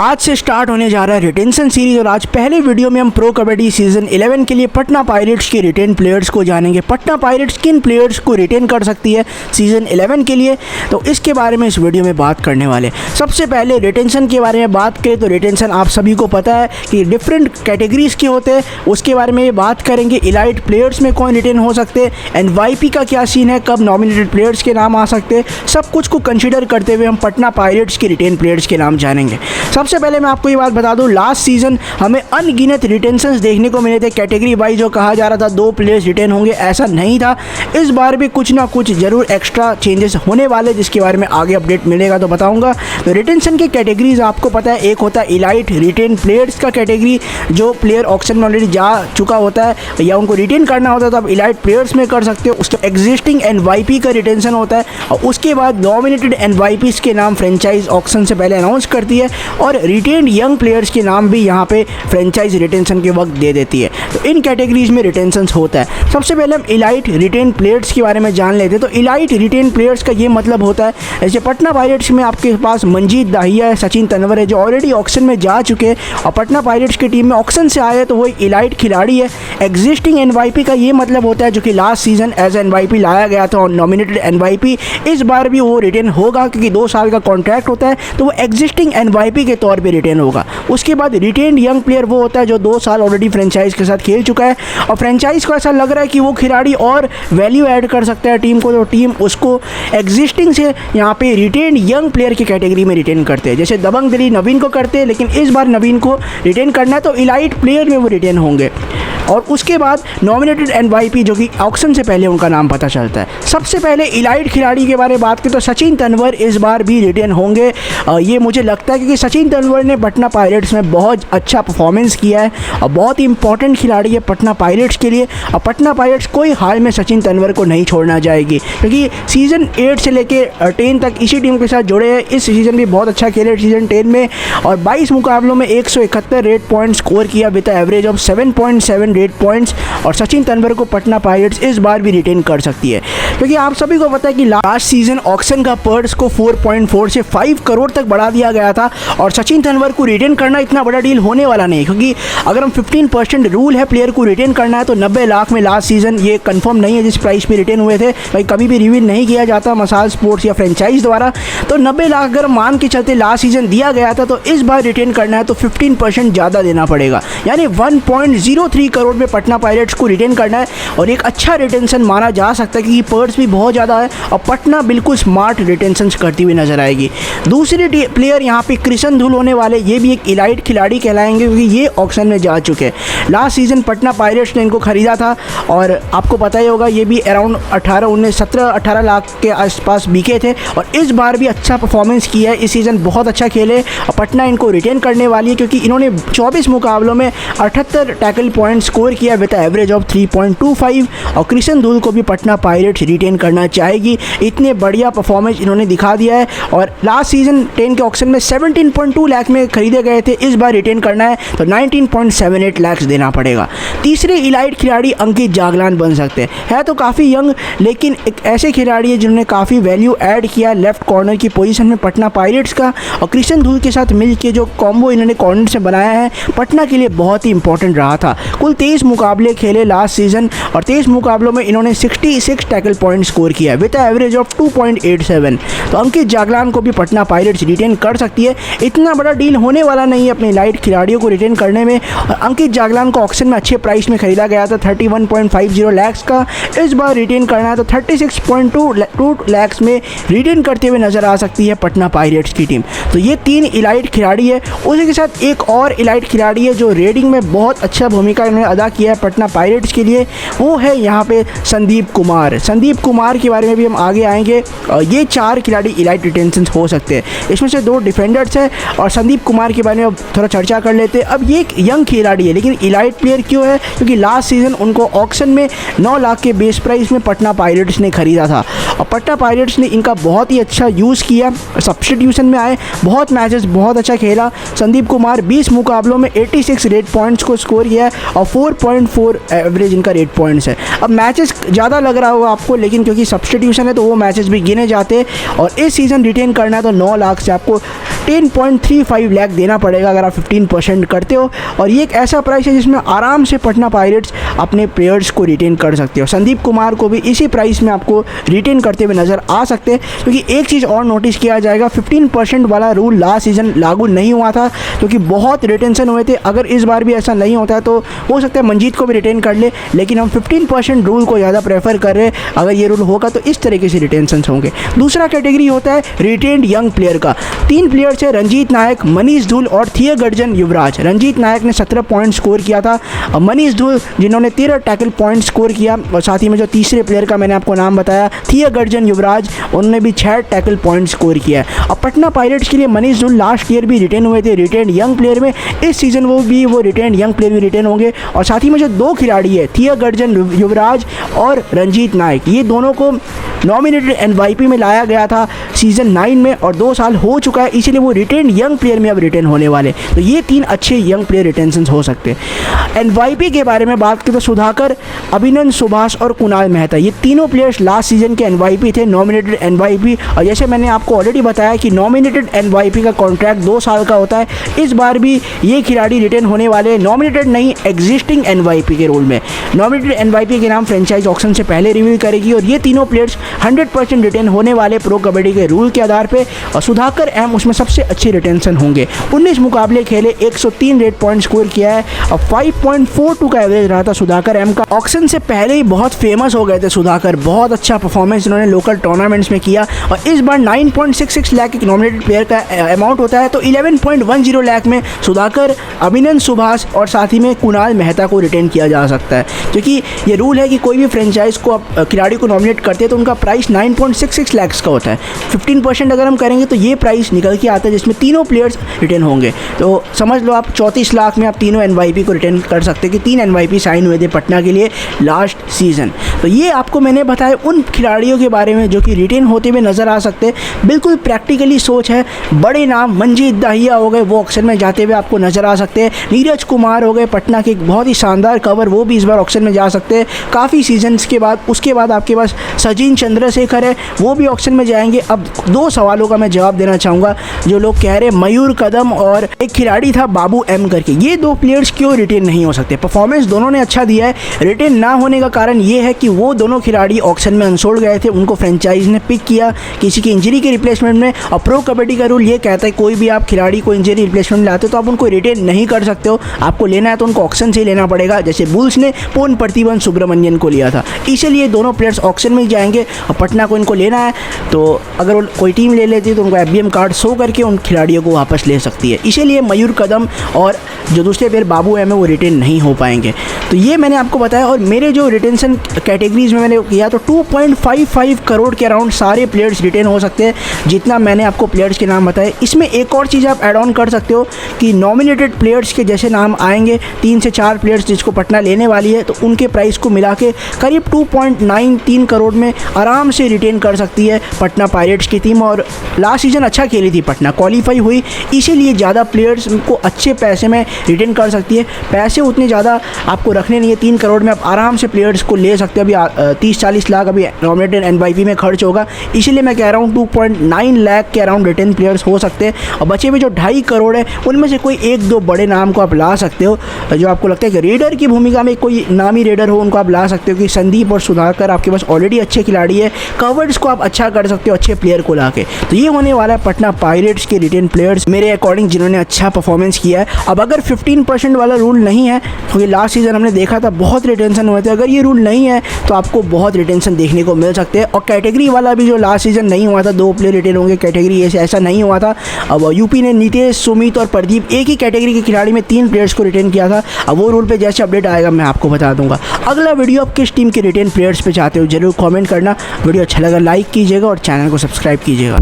आज से स्टार्ट होने जा रहा है रिटेंशन सीरीज और आज पहले वीडियो में हम प्रो कबड्डी सीजन 11 के लिए पटना पायरेट्स के रिटेन प्लेयर्स को जानेंगे। पटना पायरेट्स किन प्लेयर्स को रिटेन कर सकती है सीजन 11 के लिए, तो इसके बारे में इस वीडियो में बात करने वाले। सबसे पहले रिटेंशन के बारे में बात करें तो रिटेंशन आप सभी को पता है कि डिफरेंट कैटेगरीज के होते हैं, उसके बारे में बात करेंगे। इलाइट प्लेयर्स में कौन रिटेन हो सकते हैं, NYP का क्या सीन है, कब नॉमिनेटेड प्लेयर्स के नाम आ सकते हैं, सब कुछ को कंसिडर करते हुए हम पटना पायरेट्स के रिटेन प्लेयर्स के नाम जानेंगे। सबसे पहले मैं आपको ये बात बता दूं, लास्ट सीजन हमें अनगिनत रिटेंशंस देखने को मिले थे। कैटेगरी वाइज जो कहा जा रहा था 2 प्लेयर्स रिटेन होंगे, ऐसा नहीं था। इस बार भी कुछ ना कुछ जरूर एक्स्ट्रा चेंजेस होने वाले, जिसके बारे में आगे अपडेट मिलेगा तो बताऊंगा। तो रिटेंशन के कैटेगरीज आपको पता है, एक होता है इलाइट रिटेन प्लेयर्स का कैटेगरी, जो प्लेयर ऑक्शन में ऑलरेडी जा चुका होता है या उनको रिटेन करना होता है तो आप इलाइट प्लेयर्स में कर सकते हो। उसका एग्जिस्टिंग NYP का रिटेंशन होता है और उसके बाद नॉमिनेटेड NYPs के नाम फ्रेंचाइज ऑक्शन से पहले अनाउंस करती है और रिटेन यंग प्लेयर्स के नाम भी यहाँ पे फ्रेंचाइज रिटेंशन के वक्त दे देती है। तो इन कैटेगरीज में रिटेंशंस होता है। सबसे पहले हम इलाइट रिटेन प्लेयर्स के बारे में जान लेते हैं। तो इलाइट रिटेन प्लेयर्स का ये मतलब होता है, जैसे पटना पायरेट्स में आपके पास मंजीत दाहिया है, सचिन तनवर है, जो ऑलरेडी ऑक्शन में जा चुके हैं और पटना पायरेट्स की टीम में ऑक्शन से आए हैं, तो वो इलाइट खिलाड़ी है। एग्जिस्टिंग NYP का ये मतलब होता है, जो कि लास्ट सीजन एज NYP लाया गया था और नॉमिनेटेड NYP, इस बार भी वो रिटेन होगा क्योंकि 2 साल का कॉन्ट्रैक्ट होता है, तो वो एग्जिस्टिंग NYP के तौर पर रिटेन होगा। उसके बाद रिटेन यंग प्लेयर वो होता है जो 2 साल ऑलरेडी फ्रेंचाइज के साथ खेल चुका है और फ्रेंचाइज को ऐसा लग रहा है कि वो खिलाड़ी और वैल्यू ऐड कर सकता है टीम को, तो टीम उसको एग्जिस्टिंग से यहाँ पे रिटेन यंग प्लेयर की कैटेगरी में रिटेन करते हैं। जैसे दबंग दिल्ली नवीन को करते हैं, लेकिन इस बार नवीन को रिटेन करना है तो इलाइट प्लेयर में वो रिटेन होंगे। और उसके बाद नॉमिनेटेड NYP, जो कि ऑक्शन से पहले उनका नाम पता चलता है। सबसे पहले इलाइट खिलाड़ी के बारे में बात करें तो सचिन तनवर इस बार भी रिटेन होंगे। ये मुझे लगता है क्योंकि सचिन तनवर ने पटना पायरेट्स में बहुत अच्छा परफॉर्मेंस किया है और बहुत ही इंपॉर्टेंट खिलाड़ी है पटना पायरेट्स के लिए। और पटना पायरेट्स कोई हाल में सचिन तनवर को नहीं छोड़ना चाहेगी क्योंकि सीज़न 8 से लेके 10 तक इसी टीम के साथ जुड़े हैं। इस सीज़न भी बहुत अच्छा खेले सीज़न 10 में और 22 मुकाबलों में 171 रेट पॉइंट स्कोर किया with average of 7.7 rate points. और सचिन तनवर को पटना पायरेट्स इस बार भी रिटेन कर सकती है क्योंकि आप सभी को पता है कि लास्ट सीजन ऑक्शन का पर्स को 4.4 से 5 करोड़ तक बढ़ा दिया गया था और सचिन तनवर को रिटेन करना इतना बड़ा डील होने वाला नहीं, क्योंकि अगर हम 15% रूल है प्लेयर को रिटेन करना है तो 90 लाख में लास्ट सीजन, ये कंफर्म नहीं है जिस प्राइस पे रिटेन हुए थे, भाई कभी भी रिवील नहीं किया जाता मसाज स्पोर्ट्स या फ्रेंचाइज द्वारा। तो 90 लाख अगर मान के चलते लास्ट सीजन दिया गया था, तो इस बार रिटेन करना है तो 15% ज़्यादा देना पड़ेगा, यानी 1.03 करोड़ में पटना पायरेट्स को रिटेन करना है और एक अच्छा रिटेंशन माना जा सकता है क्योंकि पर्स भी बहुत ज़्यादा है और पटना बिल्कुल स्मार्ट रिटेंशन करती हुई नजर आएगी। दूसरे प्लेयर यहाँ पे कृष्ण धुल होने वाले, ये भी एक इलाइट खिलाड़ी कहलाएंगे क्योंकि ये ऑक्शन में जा चुके हैं। लास्ट सीजन पटना पायरेट्स ने इनको खरीदा था और आपको पता ही होगा ये भी अराउंड 17-18 लाख के आसपास बिके थे और इस बार भी अच्छा परफॉर्मेंस किया है। इस सीज़न बहुत अच्छा खेले और पटना इनको रिटेन करने वाली है क्योंकि इन्होंने 24 मुकाबलों में 78 टैकल पॉइंट स्कोर किया विद एवरेज ऑफ 3.25 और कृष्ण धुल को भी पटना पायरेट्स रिटेन करना चाहेगी। इतने बढ़िया परफॉर्मेंस इन्होंने दिखा दिया है और लास्ट सीजन 10 के ऑक्शन में 17.2 लाख में खरीदे गए थे, इस बार रिटेन करना है तो 19.78 लाख देना पड़ेगा। तीसरे इलाइट खिलाड़ी अंकित जागलान बन सकते हैं। है तो काफ़ी यंग, लेकिन एक ऐसे खिलाड़ी है जिन्होंने काफ़ी वैल्यू ऐड किया लेफ्ट कॉर्नर की पोजीशन में पटना पायरेट्स का, और कृष्ण धुल के साथ मिल के जो कॉम्बो इन्होंने कॉर्नर से बनाया है पटना के लिए बहुत ही इंपॉर्टेंट रहा था। कुल 23 मुकाबले खेले लास्ट सीजन और 23 मुकाबलों में इन्होंने 66 टैकल पॉइंट स्कोर किया विद एवरेज ऑफ 2.87। तो अंकित जागलान को भी पटना पायरेट्स रिटेन कर सकती है। इतना बड़ा डील होने वाला नहीं है अपने लाइट खिलाड़ियों को रिटेन करने में। और अंकित जागलान को ऑक्शन में अच्छे प्राइस में खरीदा गया था 31.50 लाख का, इस बार रिटेन करना है तो 36.2 लाख में रिटेन करते हुए नजर आ सकती है पटना पायरेट्स की टीम। तो ये 3 इलाइट खिलाड़ी है। उसी के साथ एक और इलाइट खिलाड़ी है जो रेडिंग में बहुत अच्छा भूमिका इन्होंने अदा किया है पटना पायरेट्स के लिए, वो है यहाँ पे संदीप कुमार। संदीप कुमार के बारे में भी हम आगे आएंगे। ये 4 खिलाड़ी इलाइट रिटेंशन हो सकते हैं, इसमें से 2 डिफेंडर्स हैं और संदीप कुमार के बारे में थोड़ा चर्चा कर लेते हैं। अब ये एक यंग खिलाड़ी है लेकिन इलाइट प्लेयर क्यों है, क्योंकि लास्ट सीजन उनको ऑक्शन में 9 लाख के बेस प्राइस में पटना पायरेट्स ने खरीदा था और पटना पायरेट्स ने इनका बहुत ही अच्छा यूज़ किया। सब्स्टिट्यूशन में आए, बहुत मैचेस बहुत अच्छा खेला। संदीप कुमार 20 मुकाबलों में 86 रेट पॉइंट्स को स्कोर किया है और 4.4 एवरेज इनका रेट पॉइंट्स है। अब मैचेस ज़्यादा लग रहा होगा आपको, लेकिन क्योंकि सब्स्टिट्यूशन है तो वो मैचेस भी गिने जाते हैं और इस सीज़न रिटेन करना है तो 9 लाख से आपको 10.35 लाख देना पड़ेगा अगर आप 15% करते हो। और ये एक ऐसा प्राइस है जिसमें आराम से पटना पायरेट्स अपने प्लेयर्स को रिटेन कर सकते हो। संदीप कुमार को भी इसी प्राइस में आपको रिटेन करते हुए नज़र आ सकते हैं, क्योंकि एक चीज़ और नोटिस किया जाएगा, 15% वाला रूल लास्ट सीज़न लागू नहीं हुआ था क्योंकि बहुत रिटेंशन हुए थे। अगर इस बार भी ऐसा नहीं होता है तो हो सकता है मंजीत को भी रिटेन कर ले, लेकिन हम 15% रूल को ज़्यादा प्रेफर कर रहे हैं। अगर ये रूल होगा तो इस तरीके से रिटेंशन होंगे। दूसरा कैटेगरी होता है रिटेन्ड यंग प्लेयर का। 3 प्लेयर्स है, रंजीत नायक, मनीष धूल और थियागर्जन युवराज। रंजीत नायक ने 17 पॉइंट स्कोर किया था, मनीष धूल जिन्होंने 13 टैकल पॉइंट स्कोर किया, और साथ ही में जो तीसरे प्लेयर का मैंने आपको नाम बताया थियागर्जन युवराज, उन्होंने भी 6 टैकल पॉइंट स्कोर किया है। और पटना पायरेट्स के लिए मनीष धूल लास्ट ईयर भी रिटेन हुए थे रिटेन्ड यंग प्लेयर में, इस सीज़न वो रिटेन्ड यंग प्लेयर भी रिटेन होंगे। और साथ ही में जो 2 खिलाड़ी है थियागर्जन युवराज और रंजीत नायक, ये दोनों को नॉमिनेटेड एनवाईपी में लाया गया था सीज़न 9 में और 2 साल हो चुका है, इसीलिए वो रिटेन्ड यंग प्लेयर में अब रिटेन होने वाले। तो ये 3 अच्छे यंग प्लेयर रिटेंशन हो सकते हैं। एनवाईपी के बारे में बात करें तो सुधाकर, अभिनंदन सुभाष और कुणाल मेहता, ये तीनों प्लेयर्स लास्ट सीजन के एनवाईपी थे, नॉमिनेटेड एनवाईपी। और जैसे मैंने आपको ऑलरेडी बताया कि नॉमिनेटेड एनवाईपी का कॉन्ट्रैक्ट 2 साल का होता है, इस बार भी ये खिलाड़ी रिटेन होने वाले हैं, नॉमिनेटेड नहीं एग्जिस्टिंग एनवाईपी के रोल में। नॉमिनेटेड एनवाईपी के नाम फ्रेंचाइज ऑक्शन से पहले रिव्यू करेगी और ये तीनों प्लेयर्स 100% रिटेन होने वाले प्रो कबड्डी के रूल के आधार पे। और सुधाकर एम उसमें सबसे अच्छे रिटेंशन होंगे। 19 मुकाबले खेले, 103 रेट पॉइंट स्कोर किया है और 5.42 का एवरेज रहा था सुधाकर एम का। ऑक्शन से पहले ही बहुत फेमस हो गए थे सुधाकर, बहुत अच्छा परफॉर्मेंस इन्होंने लोकल टूर्नामेंट्स में किया। और इस बार 9.66 लाख एक नॉमिनेटेड प्लेयर का अमाउंट होता है, तो 11.10 लाख में सुधाकर, अभिनंदन सुभाष और साथ ही में कुणाल मेहता को रिटेन किया जा सकता है। क्योंकि ये रूल है कि कोई भी फ्रेंचाइज को खिलाड़ी को नॉमिनेट करते हैं तो उनका प्राइस 9.66 लाख का होता है। 15% अगर हम करेंगे तो ये प्राइस निकल के आता है जिसमें तीनों प्लेयर्स रिटेन होंगे। तो समझ लो आप 34 लाख में आप तीनों एनवाईपी को रिटेन कर सकते हैं कि 3 एनवाईपी साइन हुए थे पटना के लिए लास्ट सीज़न। तो ये आपको मैंने बताया उन खिलाड़ियों के बारे में जो कि रिटेन होते हुए नज़र आ सकते हैं। बिल्कुल प्रैक्टिकली सोच है। बड़े नाम मंजीत दाहिया हो गए, वो ऑक्शन में जाते हुए आपको नज़र आ सकते हैं। नीरज कुमार हो गए, पटना के एक बहुत ही शानदार कवर, वो भी इस बार ऑक्शन में जा सकते हैं काफ़ी सीजन्स के बाद। उसके बाद आपके पास सचिन चंद्रशेखर है, वो भी ऑक्शन में जाएंगे। अब 2 सवालों का मैं जवाब देना चाहूँगा जो लोग कह रहे हैं मयूर कदम और एक खिलाड़ी था बाबू एम करके, ये 2 प्लेयर्स क्यों रिटेन नहीं हो सकते? परफॉर्मेंस दोनों ने अच्छा दिया है, रिटेन ना होने का कारण ये है कि वो दोनों खिलाड़ी ऑक्शन में अनसोल्ड गए थे, उनको फ्रेंचाइज ने पिक किया किसी की इंजरी के रिप्लेसमेंट में। और प्रो कबड्डी का रूल ये कहता है कोई भी आप खिलाड़ी को इंजरी रिप्लेसमेंट लाते हो तो आप उनको रिटेन नहीं कर सकते हो, आपको लेना है तो उनको ऑक्शन से ही लेना पड़ेगा। जैसे बुल्स ने पोन प्रतिबंध सुब्रमण्यन को लिया था, इसीलिए दोनों प्लेयर्स ऑक्शन में ही जाएंगे। और पटना को इनको लेना है तो अगर कोई टीम ले लेती है तो उनको FBM कार्ड शो करके उन खिलाड़ियों को वापस ले सकती है। इसीलिए मयूर कदम और जो दूसरे प्लेयर बाबू एम है वो रिटेन नहीं हो पाएंगे। तो ये मैंने आपको बताया। और मेरे जो रिटेंशन कैटेगरीज में मैंने किया तो 2.55 करोड़ के अराउंड सारे प्लेयर्स रिटेन हो सकते हैं, जितना मैंने आपको प्लेयर्स के नाम बताए। इसमें एक और चीज़ आप ऐड ऑन कर सकते हो कि नॉमिनेटेड प्लेयर्स के जैसे नाम आएंगे 3 से 4 प्लेयर्स जिसको पटना लेने वाली है, तो उनके प्राइस को मिला के करीब 2.93 करोड़ में आराम से रिटेन कर सकती है पटना पायरेट्स की टीम। और लास्ट सीज़न अच्छा खेली थी पटना, क्वालिफाई हुई, इसीलिए ज़्यादा प्लेयर्स को अच्छे पैसे में रिटेन कर सकती है। पैसे उतने ज़्यादा आपको रखने नहीं है, 3 करोड़ में आप आराम से प्लेयर्स को ले सकते हो। अभी 30-40 लाख अभी नॉमिनेटेड एनवाईपी में खर्च होगा, इसीलिए मैं कह रहा हूँ 2.9 लाख के अराउंड रिटेन प्लेयर्स हो सकते हैं। और बचे हुए जो 2.5 करोड़ है उनमें से कोई 1-2 बड़े नाम को आप ला सकते हो, जो आपको लगता है कि रेडर की भूमिका में कोई नामी रेडर हो उनको आप ला सकते हो। कि संदीप और सुधाकर आपके पास ऑलरेडी अच्छे खिलाड़ी है, कवर्स को आप अच्छा कर सकते हो अच्छे प्लेयर को ला के। तो ये होने वाला है पटना पायरेट्स के रिटेन प्लेयर्स मेरे अकॉर्डिंग जिन्होंने अच्छा परफॉर्मेंस किया है। अब अगर 15% वाला रूल नहीं है, क्योंकि लास्ट सीजन हमने देखा था बहुत रिटेंशन हुए थे, अगर ये रूल नहीं है तो आपको बहुत रिटेंशन देखने को मिल सकते हैं। और कैटेगरी वाला भी जो लास्ट सीजन नहीं हुआ था, 2 प्लेयर रिटेन होंगे कैटेगरी, ऐसा नहीं हुआ था। अब यूपी ने नितेश, सुमित और प्रदीप एक ही कैटेगरी के खिलाड़ी में 3 प्लेयर्स को रिटेन किया था। अब वो रूल पे जैसे अपडेट आएगा मैं आपको बता दूंगा। अगला वीडियो आप किस टीम के रिटेन प्लेयर्स पे चाहते हो जरूर कमेंट करना। वीडियो अच्छा लगा लाइक कीजिएगा और चैनल को सब्सक्राइब कीजिएगा।